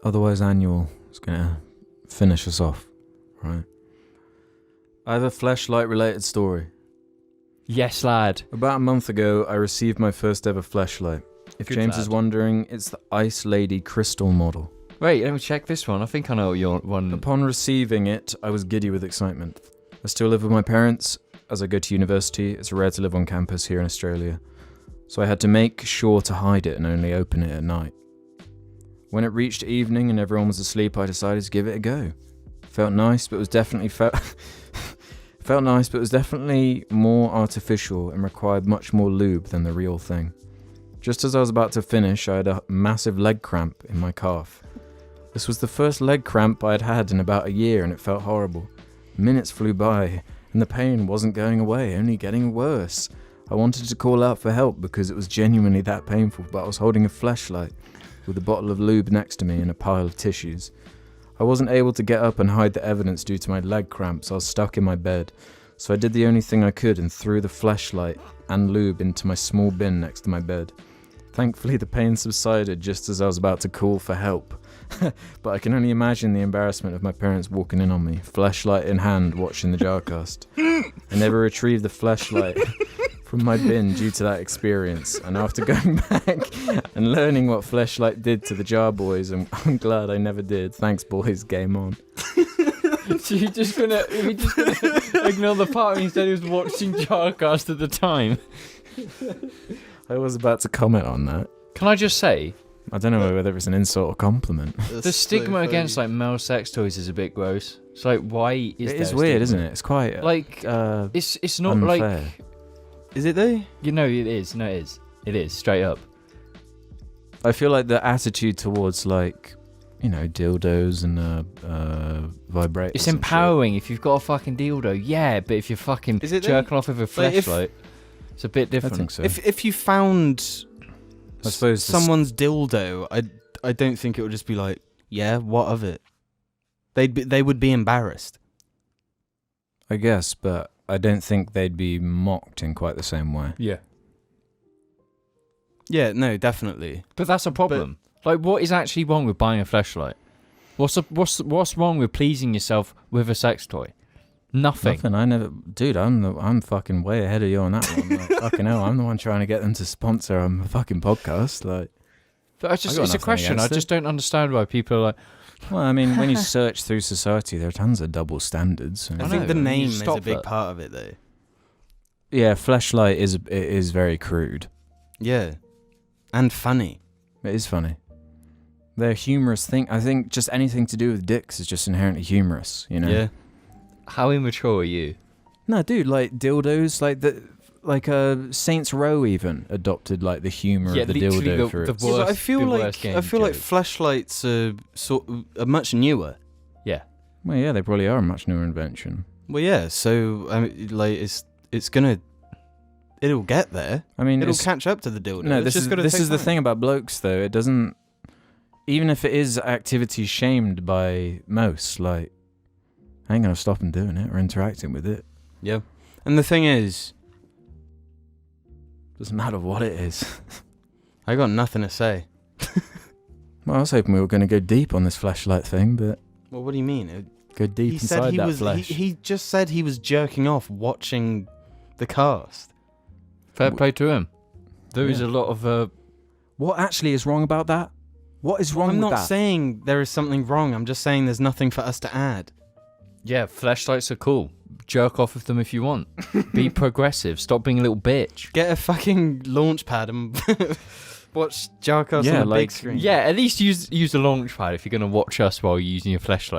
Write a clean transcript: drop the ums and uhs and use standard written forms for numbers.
Otherwise Annual is going to finish us off, right? I have a fleshlight related story. Yes, lad. About a month ago, I received my first ever fleshlight. If Good James lad. is wondering, it's the Ice Lady Crystal model. Wait, let me check this one. I think I know what your one... Upon receiving it, I was giddy with excitement. I still live with my parents. As I go to university, it's rare to live on campus here in Australia. So I had to make sure to hide it and only open it at night. When it reached evening and everyone was asleep, I decided to give it a go. Felt nice, but was definitely felt nice, but was definitely more artificial and required much more lube than the real thing. Just as I was about to finish, I had a massive leg cramp in my calf. This was the first leg cramp I had had in about a year, and it felt horrible. Minutes flew by, and the pain wasn't going away, only getting worse. I wanted to call out for help because it was genuinely that painful, but I was holding a fleshlight with a bottle of lube next to me and a pile of tissues. I wasn't able to get up and hide the evidence due to my leg cramps. I was stuck in my bed. So I did the only thing I could and threw the fleshlight and lube into my small bin next to my bed. Thankfully, the pain subsided just as I was about to call for help. But I can only imagine the embarrassment of my parents walking in on me, fleshlight in hand, watching the JARCast. I never retrieved the fleshlight from my bin due to that experience, and after going back and learning what fleshlight did to the jar boys, I'm glad I never did. Thanks, boys. Game on. So you're just gonna ignore the part when he said he was watching JARCast at the time? I was about to comment on that. Can I just say, I don't know whether it's an insult or compliment. the stigma against like male sex toys is a bit gross. It's like, why is It there is a weird, stigma? isn't it? It's quite Like, it's not unfair. like... Is it though? You know, it is. No, it is. It is, straight up. I feel like the attitude towards like, you know, dildos and vibrators. It's and empowering if you've got a fucking dildo, yeah, but if you're fucking Is it jerking off with a Like, if- fleshlight, it's a bit shit. I different. think so. If you found I suppose the someone's dildo, I don't think it would just be like, yeah, what of it? They would be embarrassed. I guess, but I don't think they'd be mocked in quite the same way. Yeah. Yeah, no, definitely. But that's a problem. Like, what is actually wrong with buying a fleshlight? What's wrong with pleasing yourself with a sex toy? Nothing. I never, dude. I'm fucking way ahead of you on that one. Like, fucking hell, I'm the one trying to get them to sponsor a fucking podcast. Like, But it's I got a nothing question. I against just don't understand why people are like, well, I mean, when you search through society, there are tons of double standards. I I think know, the you name is stop a big that. part of it, though. Yeah, fleshlight is very crude. Yeah, and funny. It is funny. They're a humorous thing. I think just anything to do with dicks is just inherently humorous. You know. Yeah. how immature are you? No, dude, like dildos, like Saints Row even adopted like the humor Yeah, of the literally dildo the- for the its. Yeah, but I worst- feel the like worst game joke. fleshlights are much newer. Yeah. Well, yeah, they probably are a much newer invention. Well, yeah. So I mean, like it'll get there. I mean, It'll it's, catch up to the dildo. no, It's this just is gotta this take is the time. thing about blokes though. It doesn't, even if it is activity shamed by most, like, I ain't gonna stop them doing it or interacting with it. Yeah. And the thing is, Doesn't matter what it is. I got nothing to say. Well, I was hoping we were going to go deep on this fleshlight thing, but Well, what do you mean? go deep He said inside he that was. flesh. He just said he was jerking off watching the cast. Fair play to him. There is Yeah. a lot of... What actually is wrong about that? What is wrong I'm with not that? saying there is something wrong. I'm just saying there's nothing for us to add. Yeah, fleshlights are cool. Jerk off with them if you want. Be progressive. Stop being a little bitch. Get a fucking launch pad and watch JARCast Yeah, on the like- big screen. Yeah, at least use the launch pad if you're going to watch us while you're using your fleshlight.